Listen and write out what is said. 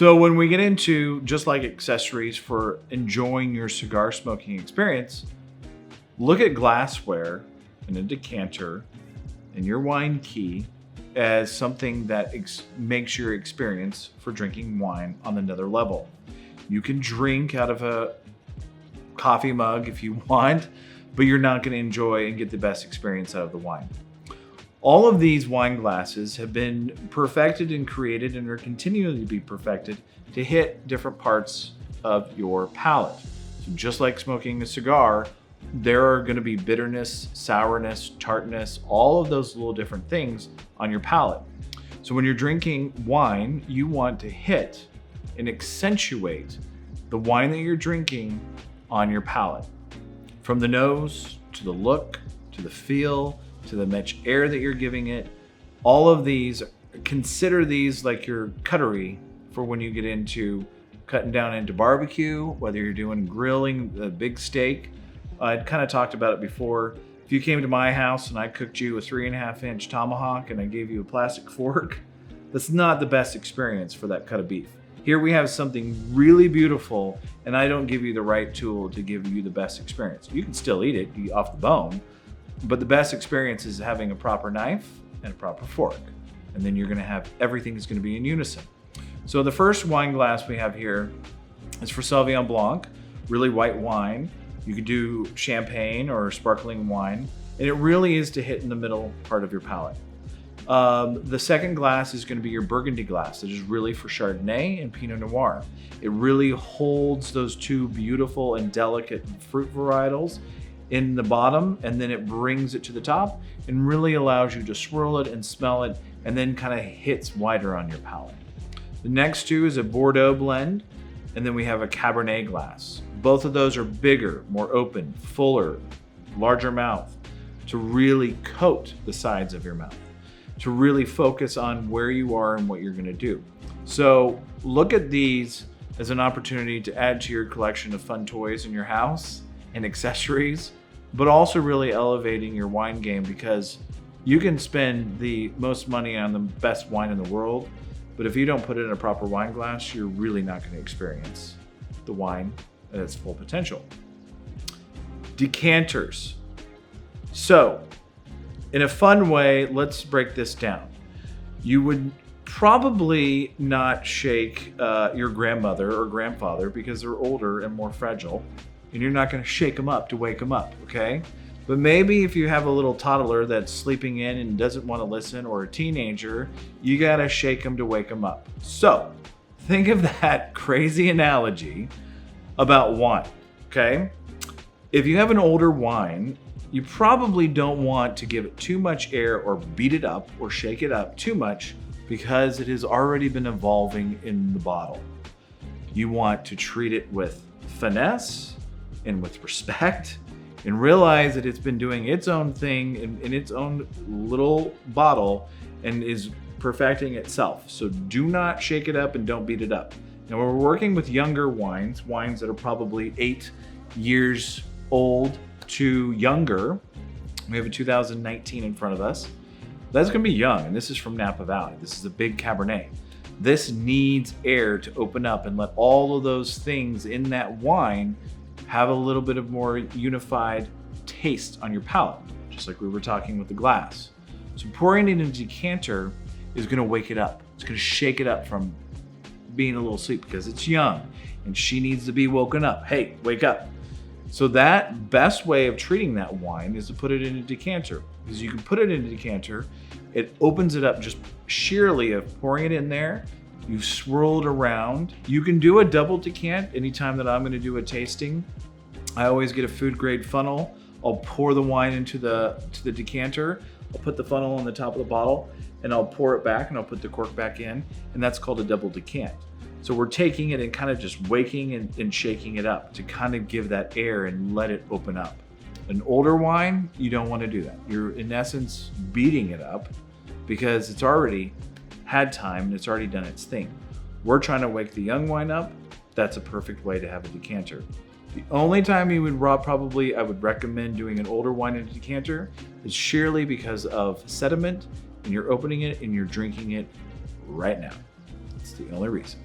So when we get into just like accessories for enjoying your cigar smoking experience, look at glassware and a decanter and your wine key as something that makes your experience for drinking wine on another level. You can drink out of a coffee mug if you want, but you're not going to enjoy and get the best experience out of the wine. All of these wine glasses have been perfected and created and are continuing to be perfected to hit different parts of your palate. So just like smoking a cigar, there are going to be bitterness, sourness, tartness, all of those little different things on your palate. So when you're drinking wine, you want to hit and accentuate the wine that you're drinking on your palate. From the nose, to the look, to the feel, to the much air that you're giving it, all of these, consider these like your cutlery for when you get into cutting down into barbecue, whether you're doing grilling a big steak. I'd kind of talked about it before. If you came to my house and I cooked you a 3.5-inch tomahawk and I gave you a plastic fork, that's not the best experience for that cut of beef. Here we have something really beautiful, and I don't give you the right tool to give you the best experience. You can still eat it off the bone, but the best experience is having a proper knife and a proper fork. And then you're gonna have, everything is gonna be in unison. So the first wine glass we have here is for Sauvignon Blanc, really white wine. You could do champagne or sparkling wine, and it really is to hit in the middle part of your palate. The second glass is going to be your Burgundy glass. It is really for Chardonnay and Pinot Noir. It really holds those two beautiful and delicate fruit varietals in the bottom, and then it brings it to the top and really allows you to swirl it and smell it, and then kind of hits wider on your palate. The next two is a Bordeaux blend, and then we have a Cabernet glass. Both of those are bigger, more open, fuller, larger mouth to really coat the sides of your mouth, to really focus on where you are and what you're gonna do. So look at these as an opportunity to add to your collection of fun toys in your house and accessories, but also really elevating your wine game, because you can spend the most money on the best wine in the world, but if you don't put it in a proper wine glass, you're really not gonna experience the wine at its full potential. Decanters. So, in a fun way, let's break this down. You would probably not shake your grandmother or grandfather because they're older and more fragile, and you're not gonna shake them up to wake them up, okay? But maybe if you have a little toddler that's sleeping in and doesn't wanna listen, or a teenager, you gotta shake them to wake them up. So, think of that crazy analogy about wine, okay? If you have an older wine, you probably don't want to give it too much air or beat it up or shake it up too much, because it has already been evolving in the bottle. You want to treat it with finesse and with respect, and realize that it's been doing its own thing in its own little bottle and is perfecting itself. So do not shake it up and don't beat it up. Now we're working with younger wines that are probably 8 years old to younger. We have a 2019 in front of us. That's gonna be young, and this is from Napa Valley. This is a big Cabernet. This needs air to open up and let all of those things in that wine have a little bit of more unified taste on your palate, just like we were talking with the glass. So pouring it in a decanter is gonna wake it up. It's gonna shake it up from being a little sleep, because it's young and she needs to be woken up. Hey, wake up. So that best way of treating that wine is to put it in a decanter, because you can put it in a decanter, it opens it up just sheerly of pouring it in there. You swirl it around. You can do a double decant anytime that I'm gonna do a tasting. I always get a food grade funnel. I'll pour the wine into the decanter. I'll put the funnel on the top of the bottle, and I'll pour it back and I'll put the cork back in, and that's called a double decant. So we're taking it and kind of just waking and shaking it up to kind of give that air and let it open up. An older wine, you don't want to do that. You're in essence beating it up because it's already had time and it's already done its thing. We're trying to wake the young wine up. That's a perfect way to have a decanter. The only time you would I would recommend doing an older wine in a decanter is sheerly because of sediment, and you're opening it and you're drinking it right now. It's the only reason.